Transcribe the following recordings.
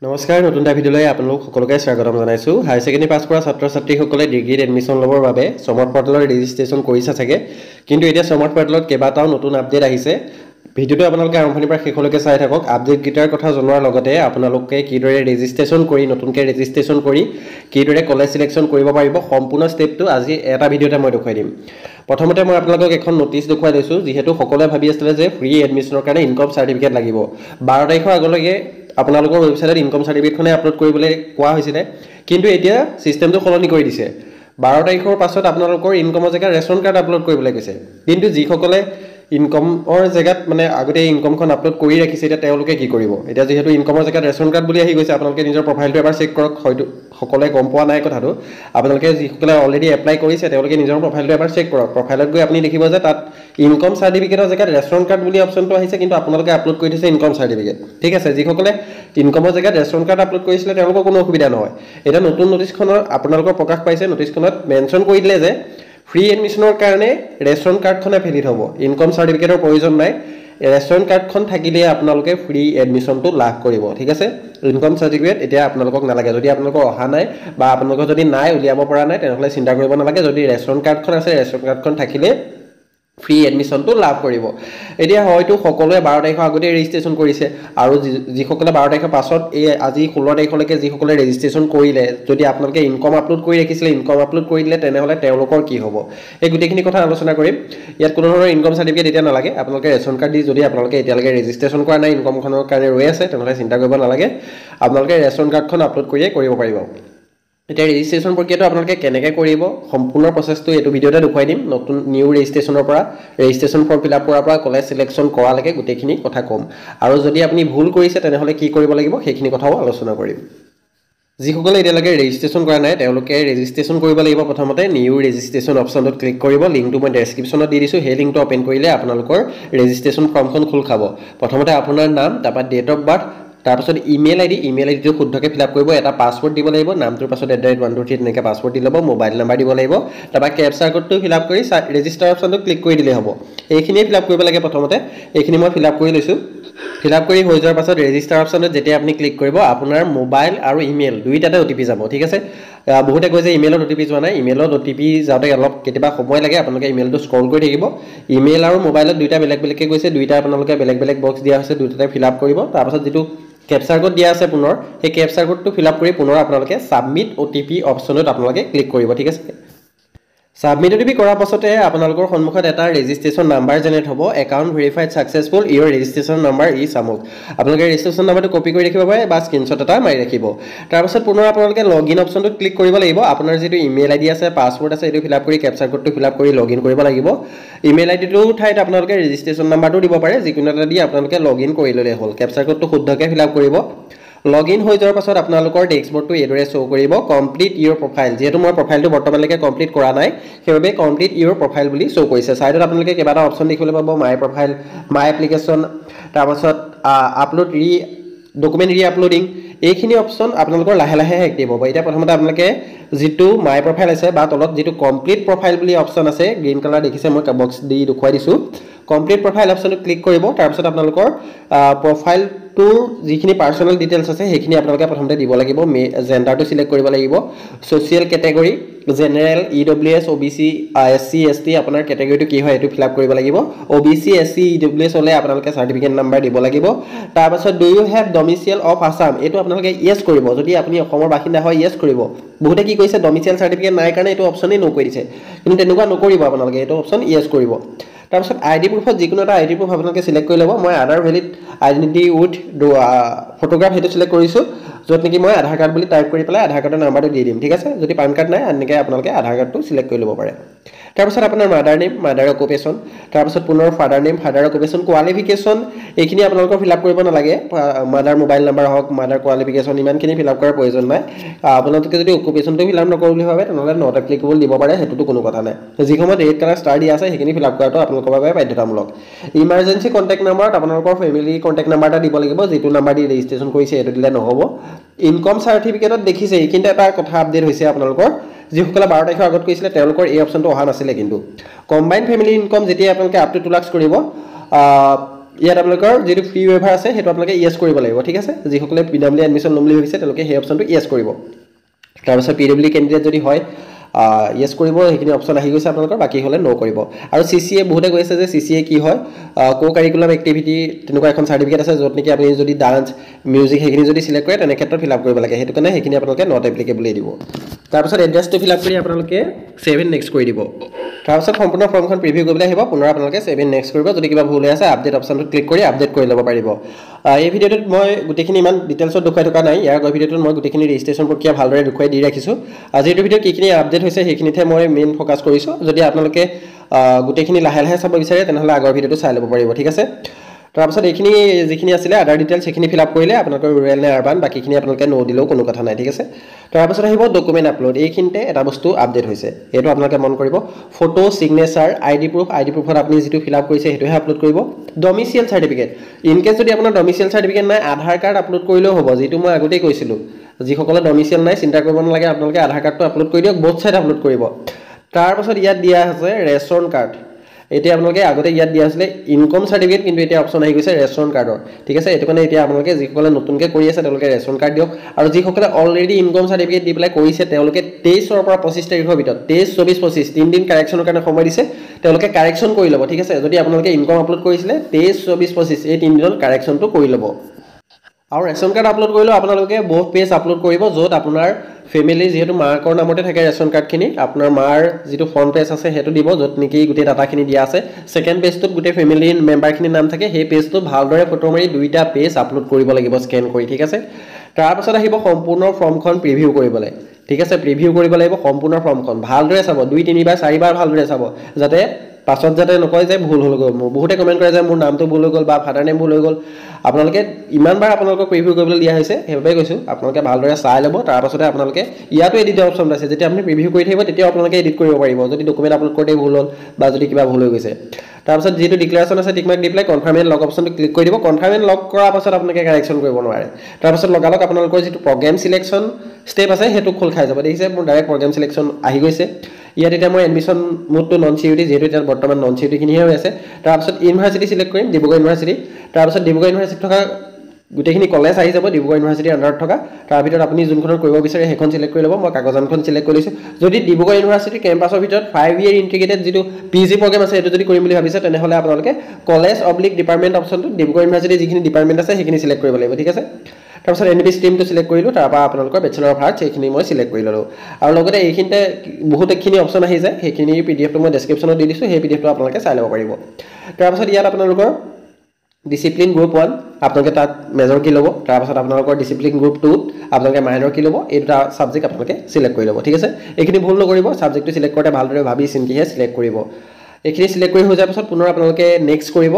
নমস্কাৰ নতুন এটা ভিডিঅ'লৈ আপোনালোক সকলোকে স্বাগতম জনাইছোঁ। হায়াৰ ছেকেণ্ডেৰী পাছ কৰা ছাত্ৰ ছাত্ৰীসকলে ডিগ্ৰীত এডমিশ্যন ল'বৰ বাবে সমৰ্থ পৰ্টেলত ৰেজিষ্ট্ৰেশ্যন কৰিছে চাগে, কিন্তু এতিয়া সমৰ্থ পৰ্টেলত কেইবাটাও নতুন আপডেট আহিছে। ভিডিঅ'টো আপোনালোকে আৰম্ভণিৰ পৰা শেষলৈকে চাই থাকক। আপডেটকেইটাৰ কথা জনোৱাৰ লগতে আপোনালোকে কিদৰে ৰেজিষ্ট্ৰেশ্যন কৰি নতুনকৈ ৰেজিষ্ট্ৰেশ্যন কৰি কিদৰে কলেজ চিলেকশ্যন কৰিব পাৰিব সম্পূৰ্ণ ষ্টেপটো আজি এটা ভিডিঅ'তে মই দেখুৱাই দিম। প্ৰথমতে মই আপোনালোকক এখন নটিচ দেখুৱাই দিছোঁ, যিহেতু সকলোৱে ভাবি আছিলে যে ফ্ৰী এডমিশ্যনৰ কাৰণে ইনকম চাৰ্টিফিকেট লাগিব। 12 তাৰিখৰ আগলৈকে আপোনালোকৰ ৱেবছাইটত ইনকম চাৰ্টিফিকেটখনে আপলোড কৰিবলৈ কোৱা হৈছিলে, কিন্তু এতিয়া চিষ্টেমটো সলনি কৰি দিছে। 12 তাৰিখৰ পাছত আপোনালোকৰ ইনকমৰ জেগাত ৰেচন কাৰ্ড আপলোড কৰিবলৈ কৈছে। কিন্তু যিসকলে ইনকমৰ জেগাত মানে আগতে ইনকমখন আপলোড কৰি ৰাখিছে, এতিয়া তেওঁলোকে কি কৰিব? এতিয়া যিহেতু ইনকমৰ জেগাত ৰেচন কাৰ্ড বুলি আহি গৈছে, আপোনালোকে নিজৰ প্ৰফাইলটো এবাৰ চেক কৰক। হয়তো সকলোৱে গম পোৱা নাই কথাটো। আপোনালোকে যিসকলে অলৰেডি এপ্লাই কৰিছে তেওঁলোকে নিজৰ প্ৰফাইলটো এবাৰ চেক কৰক। প্ৰফাইলত গৈ আপুনি দেখিব যে তাত ইনকম চাৰ্টিফিকেটৰ জেগাত ৰেচন কাৰ্ড বুলি অপশ্যনটো আহিছে, কিন্তু আপোনালোকে আপলোড কৰি থৈছে ইনকম চাৰ্টিফিকেট। ঠিক আছে, যিসকলে ইনকমৰ জেগাত ৰেচন কাৰ্ড আপলোড কৰিছিলে তেওঁলোকৰ কোনো অসুবিধা নহয়। এতিয়া নতুন নটিচখনৰ আপোনালোকৰ প্ৰকাশ পাইছে। নটিচখনত মেনশ্যন কৰি দিলে যে ফ্ৰী এডমিশ্যনৰ কাৰণে ৰেচন কাৰ্ডখনে ভেলিড হ'ব, ইনকম চাৰ্টিফিকেটৰ প্ৰয়োজন নাই। ৰেচন কাৰ্ডখন থাকিলে আপোনালোকে ফ্ৰী এডমিশ্যনটো লাভ কৰিব। ঠিক আছে, ইনকম চাৰ্টিফিকেট এতিয়া আপোনালোকক নালাগে। যদি আপোনালোকৰ অহা নাই বা আপোনালোকৰ যদি নাই উলিয়াব পৰা নাই, তেনেহ'লে চিন্তা কৰিব নালাগে। যদি ৰেচন কাৰ্ডখন আছে, ৰেচন কাৰ্ডখন থাকিলে ফ্ৰী এডমিশ্যনটো লাভ কৰিব। এতিয়া হয়তো সকলোৱে 12 তাৰিখৰ আগতে ৰেজিষ্ট্ৰেশ্যন কৰিছে, আৰু যিসকলে 12 তাৰিখৰ পাছত এই আজি 16 তাৰিখলৈকে যিসকলে ৰেজিষ্ট্ৰেশ্যন কৰিলে, যদি আপোনালোকে ইনকম আপলোড কৰি ৰাখিছিলে, ইনকম আপলোড কৰি দিলে, তেনেহ'লে তেওঁলোকৰ কি হ'ব? এই গোটেইখিনি কথা আলোচনা কৰিম। ইয়াত কোনো ধৰণৰ ইনকম চাৰ্টিফিকেট এতিয়া নালাগে। আপোনালোকে ৰেচন কাৰ্ড দি যদি আপোনালোকে এতিয়ালৈকে ৰেজিষ্ট্ৰেশ্যন কৰা নাই, ইনকমখনৰ কাৰণে ৰৈ আছে, তেনেহ'লে চিন্তা কৰিব নালাগে। আপোনালোকে ৰেচন কাৰ্ডখন আপলোড কৰিয়ে কৰিব পাৰিব। এতিয়া ৰেজিষ্ট্ৰেশ্যন প্ৰক্ৰিয়াটো আপোনালোকে কেনেকৈ কৰিব সম্পূৰ্ণ প্ৰচেছটো এইটো ভিডিঅ'তে দেখুৱাই দিম। নতুন নিউ ৰেজিষ্ট্ৰেশ্যনৰ পৰা ৰেজিষ্ট্ৰেশ্যন ফৰ্ম ফিল আপ কৰাৰ পৰা কলেজ চিলেকশ্যন কৰালৈকে গোটেইখিনি কথা ক'ম। আৰু যদি আপুনি ভুল কৰিছে তেনেহ'লে কি কৰিব লাগিব সেইখিনি কথাও আলোচনা কৰিম। যিসকলে এতিয়ালৈকে ৰেজিষ্ট্ৰেশ্যন কৰা নাই তেওঁলোকে ৰেজিষ্ট্ৰেশ্যন কৰিব লাগিব। প্ৰথমতে নিউ ৰেজিষ্ট্ৰেশ্যন অপশ্যনটোত ক্লিক কৰিব। লিংকটো মই ডেছক্ৰিপশ্যনত দি দিছোঁ। সেই লিংকটো অ'পেন কৰিলে আপোনালোকৰ ৰেজিষ্ট্ৰেশ্যন ফৰ্মখন খোল খাব। প্ৰথমতে আপোনাৰ নাম, তাৰপৰা ডেট অফ বাৰ্থ, তাৰপাছত ইমেইল আইডিটো শুদ্ধকৈ ফিল আপ কৰিব। এটা পাছৱৰ্ড দিব লাগিব, নামটোৰ পাছত @123 তেনেকৈ পাছৱৰ্ড দি ল'ব। মোবাইল নাম্বাৰ দিব লাগিব, তাৰপৰা কেপচাৰ কোডটো ফিল আপ কৰি ৰেজিষ্টাৰ অপশ্যনটো ক্লিক কৰি দিলেই হ'ব। এইখিনিয়ে ফিল আপ কৰিব লাগে প্ৰথমতে। এইখিনি মই ফিল আপ কৰি লৈছোঁ। ফিল আপ কৰি হৈ যোৱাৰ পাছত ৰেজিষ্টাৰ অপশ্যনত যেতিয়া আপুনি ক্লিক কৰিব, আপোনাৰ মোবাইল আৰু ইমেইল দুইটাতে OTP যাব। ঠিক আছে, বহুতে কৈছে ইমেইলত OTP যোৱা নাই। ইমেইলত OTP যাওঁতে অলপ কেতিয়াবা সময় লাগে। আপোনালোকে ইমেইলটো স্ক্ৰল কৰি থাকিব। ইমেইল আৰু মোবাইলত দুইটা বেলেগ বেলেগকৈ গৈছে, দুইটা আপোনালোকে বেলেগ বেলেগ বক্স দিয়া হৈছে, দুইটাতে ফিল আপ কৰিব। তাৰপাছত যিটো কেপচাৰ কোড দিয়া আছে পুনৰ, সেই কেপচাৰ কোডটো ফিল আপ কৰি পুনৰ আপোনালোকে ছাবমিট OTP অপশ্যনত আপোনালোকে ক্লিক কৰিব। ঠিক আছে, ছাবমিট OTP কৰাৰ পাছতে আপোনালোকৰ সন্মুখত এটা ৰেজিষ্ট্ৰেশ্যন নাম্বাৰ জেনেৰেট হ'ব। Account verified successful, your registration number is আমুক। আপোনালোকে ৰেজিষ্ট্ৰেশ্যন নাম্বাৰটো কপি কৰি ৰাখিব পাৰে বা স্ক্ৰীনশ্বট এটা মাৰি ৰাখিব। তাৰপাছত পুনৰ আপোনালোকে লগইন অপশ্যনটোত ক্লিক কৰিব লাগিব। আপোনাৰ যিটো ইমেইল আইডি আছে, পাছৱৰ্ড আছে, এইটো ফিল আপ কৰি কেপচাৰ কোডটো ফিল আপ কৰি লগইন কৰিব লাগিব। ইমেইল আইডিটোৰ ঠাইত আপোনালোকে ৰেজিষ্ট্ৰেশ্যন নাম্বাৰটো দিব পাৰে, যিকোনো এটা দি আপোনালোকে লগইন কৰি ল'লে হ'ল। কেপচাৰ কোডটো শুদ্ধকৈ ফিল আপ কৰিব। লগইন হৈ যোৱাৰ পাছত আপোনালোকৰ ডেস্কবৰ্ডটো এইদৰে শ্ব' কৰিব। কমপ্লিট ইয়ৰ প্ৰফাইল, যিহেতু মই প্ৰফাইলটো বৰ্তমানলৈকে কমপ্লিট কৰা নাই, সেইবাবে কমপ্লিট ইয়ৰ প্ৰফাইল বুলি শ্ব' কৰিছে। ছাইডত আপোনালোকে কেইবাটা অপশ্যন দেখিবলৈ পাব। মাই প্ৰফাইল, মাই এপ্লিকেশ্যন, তাৰপাছত আপলোড ডকুমেণ্ট আপলোডিং। এইখিনি অপশ্যন আপোনালোকৰ লাহে লাহে এক্টিভ হ'ব। এতিয়া প্ৰথমতে আপোনালোকে যিটো মাই প্ৰফাইল আছে বা তলত যিটো কমপ্লিট প্ৰফাইল বুলি অপশ্যন আছে, গ্ৰীণ কালাৰ দেখিছে, মই বক্স দি দেখুৱাই দিছোঁ। কমপ্লিট প্ৰফাইল অপশ্যনটো ক্লিক কৰিব। তাৰপিছত আপোনালোকৰ প্ৰফাইলটোৰ যিখিনি পাৰ্চনেল ডিটেইলছ আছে সেইখিনি আপোনালোকে প্ৰথমতে দিব লাগিব। জেণ্ডাৰটো চিলেক্ট কৰিব লাগিব। Social category, general, EWS, OBC, SC, ST, আপোনাৰ কেটেগৰীটো কি হয় এইটো ফিল আপ কৰিব লাগিব। OBC, SC, EWS হ'লে আপোনালোকে চাৰ্টিফিকেট নাম্বাৰ দিব লাগিব। তাৰপাছত do you have domicile of Assam, এইটো আপোনালোকে য়েছ কৰিব। যদি আপুনি অসমৰ বাসিন্দা হয় য়েছ কৰিব। বহুতে কি কৰিছে, ডমিচিয়েল চাৰ্টিফিকেট নাই কাৰণে এইটো অপশ্যনেই নকৰি দিছে, কিন্তু তেনেকুৱা নকৰিব। আপোনালোকে এইটো অপশ্যন য়েছ কৰিব। তাৰপিছত ID প্ৰুফত যিকোনো এটা ID প্ৰুফ আপোনালোকে চিলেক্ট কৰি ল'ব। মই আধাৰ ভেলিড আইডেণ্টিটি উইথ ফটোগ্ৰাফ সেইটো চিলেক্ট কৰিছোঁ, য'ত নেকি মই আধাৰ কাৰ্ড বুলি টাইপ কৰি পেলাই আধাৰ কাৰ্ডৰ নাম্বাৰটো দি দিম। ঠিক আছে, যদি পান কাৰ্ড নাই এনেকৈ আপোনালোকে আধাৰ কাৰ্ডটো চিলেক্ট কৰি ল'ব পাৰে। তাৰপিছত আপোনাৰ মাদাৰ নেম, মাদাৰ অকুপেশ্যন, তাৰপিছত পুনৰ father name, father occupation, qualification এইখিনি আপোনালোকৰ ফিল আপ কৰিব নালাগে। মাদাৰ মোবাইল নাম্বাৰ হওক, মাদাৰ কোৱালিফিকেশ্যন ইমানখিনি ফিল আপ কৰাৰ প্ৰয়োজন নাই। আপোনালোকে যদি অকুপেশ্যনটো ফিল আপ নকৰোঁ বুলি ভাবে তেনেহ'লে নট এপ্লিকেবল দিব পাৰে, সেইটোতো কোনো কথা নাই। যি সময়ত ৰেড কালাৰ ষ্টাৰ দিয়া আছে সেইখিনি ফিল আপ কৰাটো আপোনালোকৰ বাবে বাধ্যতামূলক। ইমাৰ্জেঞ্চি কণ্টেক্ট নাম্বাৰত আপোনালোকৰ ফেমিলি কণ্টেক্ট নাম্বাৰ এটা দিব লাগিব, যিটো নাম্বাৰ দি ৰেজিষ্ট্ৰেশ্যন কৰিছে এইটো দিলে নহ'ব। ইনকম চাৰ্টিফিকেটত দেখিছে এইখিনিতে এটা কথা আপডেট হৈছে আপোনালোকৰ, যিসকলে 12 তাৰিখৰ আগত কৰিছিলে তেওঁলোকৰ এই অপশ্যনটো অহা নাছিলে। কিন্তু কম্বাইন ফেমিলি ইনকম যেতিয়া আপোনালোকে আপ টু 2 লাখ কৰিব, ইয়াত আপোনালোকৰ যিটো ফ্ৰী ৱেভাৰ আছে সেইটো আপোনালোকে ইয়েছ কৰিব লাগিব ঠিক আছে যিসকলে বিনামূলীয়া এডমিশ্যন ল'ম বুলি ভাবিছে তেওঁলোকে সেই অপশ্যনটো ইয়েছ কৰিব তাৰপিছত PWD কেণ্ডিডেট যদি হয় ইয়েছ কৰিব সেইখিনি অপশ্যন আহি গৈছে আপোনালোকৰ বাকী হ'লে ন' কৰিব আৰু CCA বহুতে কৈছে যে CCA কি হয় কো কাৰিকুলাম এক্টিভিটি তেনেকুৱা এখন চাৰ্টিফিকেট আছে য'ত নেকি আপুনি যদি ডান্স মিউজিক সেইখিনি যদি চিলেক্ট কৰে তেনে ক্ষেত্ৰত ফিল আপ কৰিব লাগে সেইটো কাৰণে সেইখিনি আপোনালোকে নট এপ্লিকেবল দিব তাৰপিছত এড্ৰেছটো ফিল আপ কৰি আপোনালোকে 7 নেক্সট কৰি দিব তাৰপিছত সম্পূৰ্ণ ফৰ্মখন প্ৰিভিউ কৰিবলৈ আহিব পুনৰ আপোনালোকে 7 নেক্সট কৰিব যদি কিবা ভুল হৈ আছে আপডেট অপশ্যনটো ক্লিক কৰি আপডেট কৰি ল'ব পাৰিব এই ভিডিঅ'টোত মই গোটেইখিনি ইমান ডিটেইলছত দেখুৱাই থকা নাই ইয়াৰ আগৰ ভিডিঅ'টোত মই গোটেইখিনি ৰেজিষ্ট্ৰেশ্যন প্ৰক্ৰিয়া ভালদৰে দেখুৱাই দি ৰাখিছোঁ আজিৰ ভিডিঅ'ত কিখিনি আপডেট হৈছে সেইখিনিতে মই মেইন ফ'কাছ কৰিছোঁ যদি আপোনালোকে গোটেইখিনি লাহে লাহে চাব বিচাৰে তেনেহ'লে আগৰ ভিডিঅ'টো চাই ল'ব পাৰিব ঠিক আছে তাৰপিছত এইখিনি যিখিনি আছিলে আদাৰ ডিটেইলছ সেইখিনি ফিল আপ কৰিলে আপোনালোকৰ ৰুৰেল নে আৰবান বাকীখিনি আপোনালোকে ন' দিলেও কোনো কথা নাই ঠিক আছে তাৰপিছত আহিব ডকুমেণ্ট আপলোড এইখিনিতে এটা বস্তু আপডেট হৈছে এইটো আপোনালোকে মন কৰিব ফটো ছিগনেচাৰ ID প্ৰুফত আপুনি যিটো ফিল আপ কৰিছে সেইটোহে আপলোড কৰিব ডমিচিয়েল চাৰ্টিফিকেট ইন কেছ যদি আপোনাৰ ডমিচিয়েল চাৰ্টিফিকেট নাই আধাৰ কাৰ্ড আপলোড কৰিলেও হ'ব যিটো মই আগতেই কৈছিলোঁ যিসকলে ডমিচিয়েল নাই চিন্তা কৰিব নালাগে আপোনালোকে আধাৰ কাৰ্ডটো আপলোড কৰি দিয়ক বোথ ছাইড আপলোড কৰিব তাৰপাছত ইয়াত দিয়া আছে ৰেচন কাৰ্ড এতিয়া আপোনালোকে আগতে ইয়াত দিয়া আছিলে ইনকম চাৰ্টিফিকেট কিন্তু এতিয়া অপশ্যন আহি গৈছে ৰেচন কাৰ্ডৰ ঠিক আছে এইটো কাৰণে এতিয়া আপোনালোকে যিসকলে নতুনকৈ কৰি আছে তেওঁলোকে ৰেচন কাৰ্ড দিয়ক আৰু যিসকলে অলৰেডি ইনকম চাৰ্টিফিকেট দি পেলাই কৰিছে তেওঁলোকে 23 পৰা 25 তাৰিখৰ ভিতৰত 23 24 25 3 দিন কাৰেকশ্যনৰ কাৰণে সময় দিছে তেওঁলোকে কাৰেকশ্যন কৰি ল'ব ঠিক আছে যদি আপোনালোকে ইনকম আপলোড কৰিছিলে 23 24 25 এই 3 দিনত কাৰেকশ্যনটো কৰি ল'ব আৰু ৰেচন কাৰ্ড আপলোড কৰিলেও আপোনালোকে বহুত পেজ আপলোড কৰিব য'ত আপোনাৰ ফেমিলি যেহেতু মাকৰ নামতে থাকে ৰেচন কাৰ্ডখিনি আপোনাৰ মাৰ যিটো ফ্ৰণ্ট পেজ আছে সেইটো দিব য'ত নেকি গোটেই ডাটাখিনি দিয়া আছে ছেকেণ্ড পেজটোত গোটেই ফেমিলি মেম্বাৰখিনিৰ নাম থাকে সেই পেজটো ভালদৰে ফটো মাৰি দুইটা পেজ আপলোড কৰিব লাগিব স্কেন কৰি ঠিক আছে তাৰপাছত আহিব সম্পূৰ্ণ ফৰ্মখন প্ৰিভিউ কৰিবলৈ ঠিক আছে প্ৰিভিউ কৰিব লাগিব সম্পূৰ্ণ ফৰ্মখন ভালদৰে চাব 2 3 বাৰ 4 বাৰ ভালদৰে চাব যাতে পাছত যাতে নকয় যে ভুল হৈ গ'ল বহুতে কমেণ্ট কৰে যে মোৰ নামটো ভুল হৈ গ'ল বা ফাদাৰ নেম ভুল হৈ গ'ল আপোনালোকে ইমানবাৰ আপোনালোকক প্ৰিভিউ কৰিবলৈ দিয়া হৈছে সেইবাবে কৈছোঁ আপোনালোকে ভালদৰে চাই ল'ব তাৰপাছতে আপোনালোকে ইয়াতো এডিটৰ অপশ্যন আছে যেতিয়া আপুনি প্ৰিভিউ কৰি থাকিব তেতিয়া আপোনালোকে এডিট কৰিব পাৰিব যদি ডকুমেণ্ট আপলোড কৰোঁতে ভুল হ'ল বা যদি কিবা ভুল হৈ গৈছে তাৰপাছত যিটো ডিক্লেৰেশ্যন আছে টিক মাৰ্ক দি পেলাই কনফাৰ্ম এণ্ড লগ অপশ্যনটো ক্লিক কৰি দিব কনফাৰ্ম এণ্ড লগ কৰাৰ পাছত আপোনালোকে কাৰেকশ্যন কৰিব নোৱাৰে তাৰপাছত লগালগ আপোনালোকৰ যিটো প্ৰগ্ৰেম চিলেকশ্যন ষ্টেপ আছে সেইটো খোল খাই যাব দেখিছে মোৰ ডাইৰেক্ট প্ৰগ্ৰেম চিলেকশ্যন আহি গৈছে ইয়াত এতিয়া মই এডমিশ্যন মোডটো নন চিউটি যিহেতু এতিয়া বৰ্তমান নন চিউটিখিনিহে হৈ আছে তাৰপিছত ইউনিভাৰ্চিটি চিলেক্ট কৰিম ডিব্ৰুগড় ইউনিভাৰ্চিটি তাৰপিছত ডিব্ৰুগড় ইউনিভাৰ্চিটিত থকা গোটেইখিনি কলেজ আহি যাব ডিব্ৰুগড় ইউনিভাৰ্চিটিৰ আণ্ডাৰত থকা তাৰ ভিতৰত আপুনি যোনখনৰ কৰিব বিচাৰে সেইখন চিলেক্ট কৰি ল'ব মই কাগজানখন চিলেক্ট কৰি লৈছোঁ যদি ডিব্ৰুগড় ইউনিভাৰ্চিটি কেম্পাছৰ ভিতৰত 5 ইয়েৰ ইণ্টিগ্ৰেটেড যিটো PG প্ৰগ্ৰেম আছে সেইটো যদি কৰিম বুলি ভাবিছে তেনেহ'লে আপোনালোকে কলেজ অব্লিক ডিপাৰ্টমেণ্ট অপশ্যনটো ডিব্ৰুগড় ইউনিভাৰ্চিটিৰ যিখিনি ডিপাৰ্টমেণ্ট আছে সেইখিনি চিলেক্ট কৰিব লাগিব ঠিক আছে তাৰপিছত NB ষ্ট্ৰীমটো চিলেক্ট কৰিলোঁ তাৰপৰা আপোনালোকৰ বেচেলৰ অফ আৰ্টছ সেইখিনি মই চিলেক্ট কৰি ল'লোঁ আৰু লগতে এইখিনিতে বহুতখিনি অপশ্যন আহি যায় সেইখিনি PDF টো মই ডেছক্ৰিপশ্যনত দি দিছোঁ সেই PDF টো আপোনালোকে চাই ল'ব পাৰিব তাৰপিছত ইয়াত আপোনালোকৰ ডিসিপ্লিন গ্ৰুপ 1 আপোনালোকে তাত মেজৰ কি ল'ব তাৰপাছত আপোনালোকৰ ডিসিপ্লিন গ্ৰুপ 2 আপোনালোকে মাইনৰ কি ল'ব এই দুটা সাবজেক্ট আপোনালোকে সিলেক্ট কৰি ল'ব ঠিক আছে এইখিনি ভুল নকৰিব সাবজেক্টটো সিলেক্ট কৰোঁতে ভালদৰে ভাবি চিন্তিহে সিলেক্ট কৰিব এইখিনি সিলেক্ট কৰি হৈ যোৱাৰ পাছত পুনৰ আপোনালোকে নেক্সট কৰিব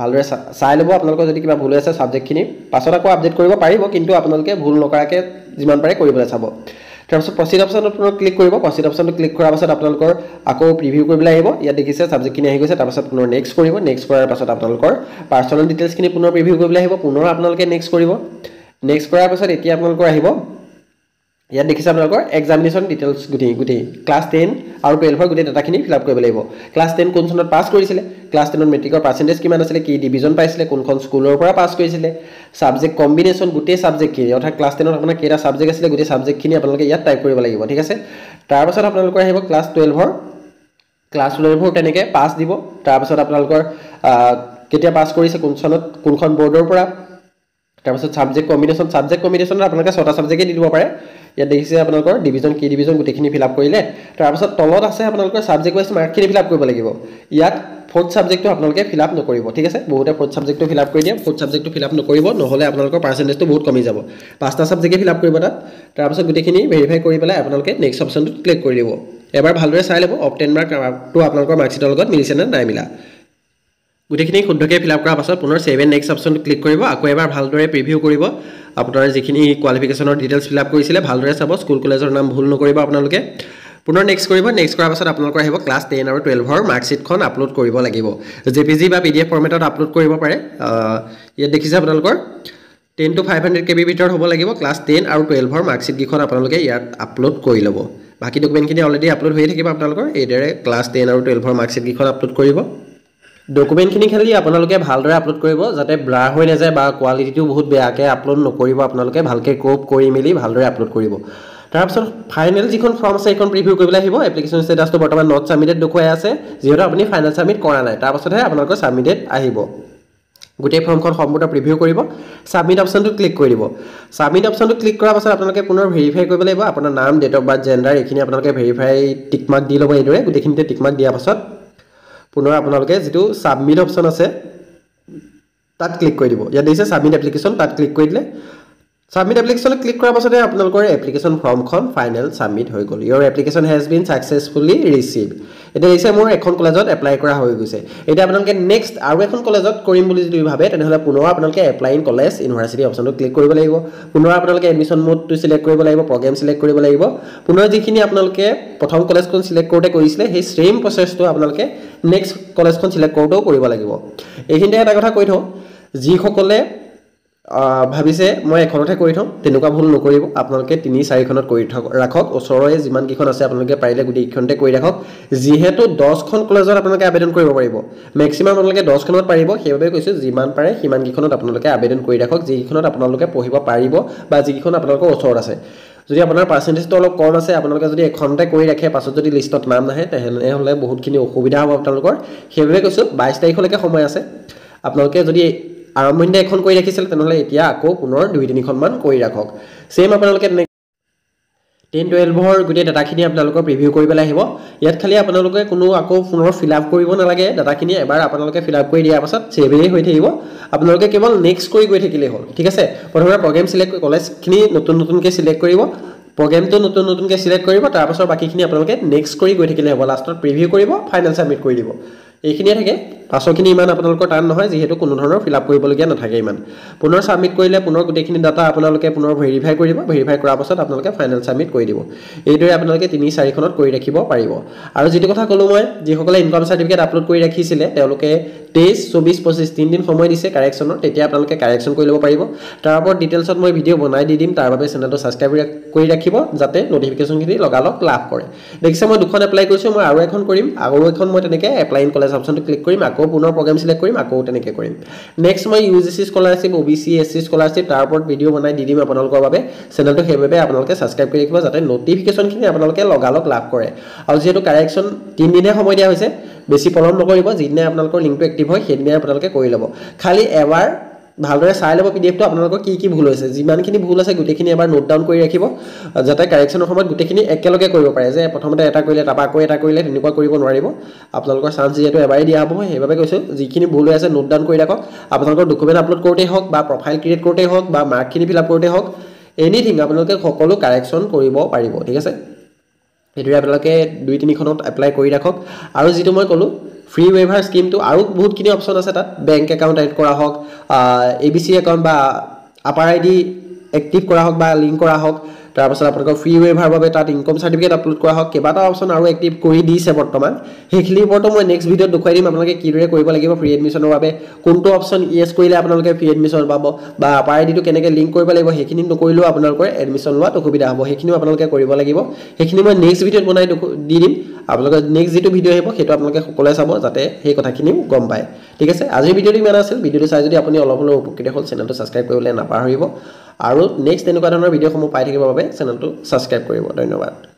ভালদৰে চাই ল'ব আপোনালোকৰ যদি কিবা ভুল হৈ আছে সাবজেক্টখিনি পাছত আকৌ আপডেট কৰিব পাৰিব কিন্তু আপোনালোকে ভুল নকৰাকৈ যিমান পাৰে কৰিবলৈ চাব তাৰপিছত প্ৰসিড অপশ্যনত পুনৰ ক্লিক কৰিব প্ৰসিড অপশ্যনটো ক্লিক কৰাৰ পাছত আপোনালোকৰ আকৌ প্ৰিভিউ কৰিবলৈ আহিব ইয়াত দেখিছে সাবজেক্টখিনি আহি গৈছে তাৰপাছত পুনৰ নেক্সট কৰিব নেক্সট কৰাৰ পাছত আপোনালোকৰ পাৰ্সোনাল ডিটেইলছখিনি পুনৰ প্ৰিভিউ কৰিবলৈ আহিব পুনৰ আপোনালোকে নেক্সট কৰিব নেক্সট কৰাৰ পাছত এতিয়া আপোনালোকৰ আহিব ইয়াত দেখিছে আপোনালোকৰ এক্সামিনেশ্যন ডিটেইলছ গুটি ক্লাছ 10 আৰু 12 গুটি ডাটাখিনি ফিল আপ কৰিব লাগিব ক্লাছ 10 কোন চনত পাছ কৰিছিলে ক্লাছ 10 ত মেট্ৰিকৰ পাৰ্চেন্টেজ কিমান আছিল কি ডিভিজন পাইছিলে কোনখন স্কুলৰ পৰা পাছ কৰিছিলে সাবজেক্ট কম্বিনেশ্যন গুটি সাবজেক্ট কি অৰ্থাৎ ক্লাছ 10 ত আপোনাৰ কেইটা সাবজেক্ট আছিল গুটি সাবজেক্টখিনি আপোনালোকে ইয়াত টাইপ কৰিব লাগিব ঠিক আছে তাৰ পাছত আপোনালোকৰ আহিব ক্লাছ 12 তেনেকৈ পাছ দিব তাৰ পাছত আপোনালোকৰ কেতিয়া পাছ কৰিছে কোন চনত কোনখন বৰ্ডৰ পৰা তাৰ পাছত সাবজেক্ট কম্বিনেশ্যনত আপোনালোকে 6টা সাবজেক্টে দি দিব পাৰে ইয়াত দেখিছে আপোনালোকৰ ডিভিজন কি ডিভিজন গুটিখিনি ফিল আপ কৰিলে তাৰ পাছত তলত আছে আপোনালোকৰ সাবজেক্ট ওয়াইজ মাৰ্কখিনি ফিল আপ কৰিব লাগিব ইয়াত ফোৰ্থ সাবজেক্টটো আপোনালোকে ফিল আপ নকৰিব ঠিক আছে বহুতে ফোৰ্থ সাবজেক্টটো ফিল আপ কৰি দিয়ে ফোৰ্থ সাবজেক্টটো ফিল আপ নকৰিব নহলে আপোনালোকৰ পাৰ্চেন্টেজটো বহুত কমি যাব পাঁচটা সাবজেক্টে ফিল আপ কৰিব তাত তাৰ পাছত গুটিখিনি ভেৰিফাই কৰি পেলাই আপোনালোকে নেক্সট অপশ্যনটোত ক্লিক কৰি দিব এবাৰ ভালদৰে চাই ল'ব অপটেন মাৰ্কটো আপোনালোকৰ মাৰ্কশিটৰ লগত মিলিছে নে নাই মিলা গুটিখিনি শুদ্ধকৈ ফিল আপ কৰাৰ পাছত পুনৰ 7 নেক্সট অপশ্যনটো ক্লিক কৰিব আকৌ এবাৰ ভালদৰে প্ৰিভিউ কৰিব আপোনাৰ যিখিনি কোৱালিফিকেশ্যনৰ ডিটেইলছ ফিল আপ কৰিছিলে ভালদৰে চাব স্কুল কলেজৰ নাম ভুল নকৰিব আপোনালোকে পুনৰ নেক্সট কৰিব নেক্সট কৰাৰ পাছত আপোনালোকৰ আহিব ক্লাছ 10 আৰু 12 ৰ মাৰ্কশিটখন আপলোড কৰিব লাগিব JPG বা PDF ফৰ্মেটত আপলোড কৰিব পাৰে ইয়াত দেখিছে আপোনালোকৰ 10 to 500 KB ভিতৰত হ'ব লাগিব ক্লাছ 10 আৰু 12 ৰ মাৰ্কশিট গিখন আপোনালোকে ইয়াত আপলোড কৰি ল'ব বাকি ডকুমেণ্টখিনি অলৰেডি আপলোড হৈ থাকিব আপোনালোকৰ এইদৰে ক্লাছ 10 আৰু 12 ৰ মাৰ্কশিট গিখন আপলোড কৰিব ডকুমেণ্টখিনি খালি আপোনালোকে ভালদৰে আপলোড কৰিব যাতে ব্লাৰ হৈ নাযায় বা কোৱালিটিটো বহুত বেয়াকৈ আপলোড নকৰিব আপোনালোকে ভালকৈ ক্ৰপ কৰি মেলি ভালদৰে আপলোড কৰিব তাৰপিছত ফাইনেল যিখন ফৰ্ম আছে সেইখন প্ৰিভিউ কৰিবলৈ আহিব এপ্লিকেশ্যন ষ্টেটাছটো বৰ্তমান নট ছাবমিটেড দেখুৱাই আছে যিহেতু আপুনি ফাইনেল ছাবমিট কৰা নাই তাৰপাছতহে আপোনালোকৰ ছাবমিটেড আহিব গোটেই ফৰ্মখন সম্পূৰ্ণ প্ৰিভিউ কৰিব ছাবমিট অপশ্যনটো ক্লিক কৰি দিব ছাবমিট অপশ্যনটো ক্লিক কৰাৰ পাছত আপোনালোকে পুনৰ ভেৰিফাই কৰিব লাগিব আপোনাৰ নাম ডেট অফ বাৰ্থ জেণ্ডাৰ এইখিনি আপোনালোকে ভেৰিফাই টিক মাৰ্ক দি ল'ব এইদৰে গোটেইখিনিতে টিক মাৰ্ক দিয়াৰ পাছত পুনৰ আপোনালোকে যিটো ছাবমিট অপশ্যন আছে তাত ক্লিক কৰি দিব ইয়াত দিছে ছাবমিট এপ্লিকেশ্যন তাত ক্লিক কৰি দিলে ছাবমিট এপ্লিকেশ্যনত ক্লিক কৰাৰ পাছতে আপোনালোকৰ এপ্লিকেশ্যন ফৰ্মখন ফাইনেল ছাবমিট হৈ গ'ল your application has been successfully received এতিয়া দিছে মোৰ এখন কলেজত এপ্লাই কৰা হৈ গৈছে এতিয়া আপোনালোকে নেক্সট আৰু এখন কলেজত কৰিম বুলি যদি ভাবে তেনেহ'লে পুনৰ আপোনালোকে এপ্লাই ইন কলেজ ইউনিভাৰ্চিটি অপশ্যনটো ক্লিক কৰিব লাগিব পুনৰ আপোনালোকে এডমিশ্যন মোডটো চিলেক্ট কৰিব লাগিব প্ৰগ্ৰেম চিলেক্ট কৰিব লাগিব পুনৰ যিখিনি আপোনালোকে প্ৰথম কলেজখন চিলেক্ট কৰোঁতে কৰিছিলে সেই ছেইম প্ৰচেছটো আপোনালোকে নেক্সট কলেজখন চিলেক্ট কৰোঁতেও কৰিব লাগিব এইখিনিতে এটা কথা কৈ থওঁ যিসকলে ভাবিছে মই এখনতে কৰি থওঁ তেনেকুৱা ভুল নকৰিব আপোনালোকে 3-4খনত কৰি ৰাখক ওচৰৰে যিমানকেইখন আছে আপোনালোকে পাৰিলে গোটেইখনতে কৰি ৰাখক যিহেতু 10খন কলেজত আপোনালোকে আবেদন কৰিব পাৰিব মেক্সিমাম আপোনালোকে 10খনত পাৰিব সেইবাবে কৈছোঁ যিমান পাৰে সিমানকেইখনত আপোনালোকে আবেদন কৰি ৰাখক যিকেইখনত আপোনালোকে পঢ়িব পাৰিব বা যিকেইখন আপোনালোকৰ ওচৰত আছে যদি আপোনাৰ পাৰ্চেণ্টেজটো অলপ কম আছে আপোনালোকে যদি এখনতে কৰি ৰাখে পাছত যদি লিষ্টত নাম নাহে তেনেহ'লে বহুতখিনি অসুবিধা হ'ব আপোনালোকৰ সেইবাবে কৈছোঁ 22 তাৰিখলৈকে সময় আছে আপোনালোকে যদি আৰম্ভণিতে এখন কৰি ৰাখিছিল তেনেহ'লে এতিয়া আকৌ পুনৰ 2-3খনমান কৰি ৰাখক ছেম আপোনালোকে 10-12ৰ গোটেই ডাটাখিনি আপোনালোকৰ প্ৰিভিউ কৰিবলৈ আহিব ইয়াত খালি আপোনালোকে কোনো আকৌ পুনৰ ফিল আপ কৰিব নালাগে ডাটাখিনি এবাৰ আপোনালোকে ফিল আপ কৰি দিয়াৰ পাছত ছেভেই হৈ থাকিব আপোনালোকে কেৱল নেক্সট কৰি গৈ থাকিলেই হ'ল ঠিক আছে প্ৰথমে প্ৰগ্ৰেম চিলেক্ট কলেজখিনি নতুনকৈ চিলেক্ট কৰিব প্ৰগ্ৰেমটো নতুনকৈ চিলেক্ট কৰিব তাৰপাছত বাকীখিনি আপোনালোকে নেক্সট কৰি গৈ থাকিলে হ'ব লাষ্টত প্ৰিভিউ কৰিব ফাইনেল ছাবমিট কৰি দিব এইখিনিয়ে থাকে পাছৰখিনি ইমান আপোনালোকৰ টান নহয় যিহেতু কোনো ধৰণৰ ফিল আপ কৰিবলগীয়া নাথাকে ইমান পুনৰ ছাবমিট কৰিলে পুনৰ গোটেইখিনি ডাটা আপোনালোকে পুনৰ ভেৰিফাই কৰিব ভেৰিফাই কৰাৰ পাছত আপোনালোকে ফাইনেল ছাবমিট কৰি দিব এইদৰে আপোনালোকে 3-4খনত কৰি ৰাখিব পাৰিব আৰু যিটো কথা ক'লোঁ মই যিসকলে ইনকাম চাৰ্টিফিকেট আপলোড কৰি ৰাখিছিলে তেওঁলোকে 23-24-25 3 দিন সময় দিছে কাৰেকশ্যনৰ তেতিয়া আপোনালোকে কাৰেকশ্যন কৰি ল'ব পাৰিব তাৰ ওপৰত ডিটেইলছত মই ভিডিঅ' বনাই দি দিম তাৰ বাবে চেনেলটো ছাবস্ক্ৰাইব কৰি ৰাখিব যাতে নটিফিকেশ্যনখিনি লগালগ লাভ কৰে দেখিছে মই 2খন এপ্লাই কৰিছোঁ মই আৰু এখন কৰিম আৰু এখন মই তেনেকৈ এপ্লাই ইন কলেজ অপশ্যনটো ক্লিক কৰিম আকৌ পুনৰ প্ৰগ্ৰেম চিলেক্ট কৰিম আকৌ তেনেকৈ কৰিম নেক্সট মই UGC scholarship OBC SC scholarship তাৰ ওপৰত ভিডিঅ' বনাই দি দিম আপোনালোকৰ বাবে চেনেলটো সেইবাবে আপোনালোকে ছাবস্ক্ৰাইব কৰি ৰাখিব যাতে নটিফিকেশ্যনখিনি আপোনালোকে লগালগ লাভ কৰে আৰু যিহেতু কাৰেকশ্যন 3 দিনহে সময় দিয়া হৈছে বেছি পলম নকৰিব যিদিনাই আপোনালোকৰ লিংকটো এক্টিভ হয় সেইদিনাই আপোনালোকে কৰি ল'ব খালি এবাৰ ভালদৰে চাই ল'ব PDFটো আপোনালোকৰ কি ভুল হৈছে যিমানখিনি ভুল আছে গোটেইখিনি এবাৰ নোট ডাউন কৰি ৰাখিব যাতে কাৰেকশ্যনৰ সময়ত গোটেইখিনি একেলগে কৰিব পাৰে যে প্ৰথমতে এটা কৰিলে তাৰপৰা আকৌ এটা কৰিলে তেনেকুৱা কৰিব নোৱাৰিব আপোনালোকৰ চান্স যিহেতু এবাৰেই দিয়া হ'ব সেইবাবে কৈছোঁ যিখিনি ভুল হৈ আছে নোট ডাউন কৰি ৰাখক আপোনালোকৰ ডকুমেণ্ট আপলোড কৰোঁতেই হওক বা প্ৰফাইল ক্ৰিয়েট কৰোঁতেই হওক বা মাৰ্কখিনি ফিল আপ কৰোঁতেই হওক এনিথিং আপোনালোকে সকলো কাৰেকশ্যন কৰিব পাৰিব ঠিক আছে এইদৰে আপোনালোকে 2-3খনত এপ্লাই কৰি ৰাখক আৰু যিটো মই ক'লোঁ ফ্ৰী ৱেইভাৰ স্কিমটো আৰু বহুতখিনি অপশ্যন আছে তাত বেংক একাউণ্ট এড কৰা হওক ABC একাউণ্ট বা আপাৰ ID এক্টিভ কৰা হওক বা লিংক কৰা হওক তাৰপাছত আপোনালোকৰ ফ্ৰী ৱেইভাৰ বাবে তাত ইনকম চাৰ্টিফিকেট আপলোড কৰা হওক কেইবাটা অপশ্যন আৰু এক্টিভ কৰি দিছে বৰ্তমান সেইখিনিৰ ওপৰতো মই নেক্সট ভিডিঅ'ত দেখুৱাই দিম আপোনালোকে কিদৰে কৰিব লাগিব ফ্ৰী এডমিশ্যনৰ বাবে কোনটো অপশ্যন ইয়েছ কৰিলে আপোনালোকে ফ্ৰী এডমিশ্যন পাব বা আপাৰ IDটো কেনেকৈ লিংক কৰিব লাগিব সেইখিনি নকৰিলেও আপোনালোকৰ এডমিশ্যন লোৱাত অসুবিধা হ'ব সেইখিনিও আপোনালোকে কৰিব লাগিব সেইখিনি মই নেক্সট ভিডিঅ'ত বনাই দি দিম আপোনালোকে নেক্সট যিটো ভিডিঅ' আহিব সেইটো আপোনালোকে সকলোৱে চাব যাতে সেই কথাখিনিও গম পায় ঠিক আছে আজিৰ ভিডিঅ'টো ইমান আছিল ভিডিঅ'টো চাই যদি আপুনি অলপ হ'লেও উপকৃত হ'ল চেনেলটো ছাবস্ক্ৰাইব কৰিবলৈ নাপাহৰিব আৰু নেক্সট তেনেকুৱা ধৰণৰ ভিডিঅ'সমূহ পাই থাকিবৰ বাবে চেনেলটো ছাবস্ক্ৰাইব কৰিব ধন্যবাদ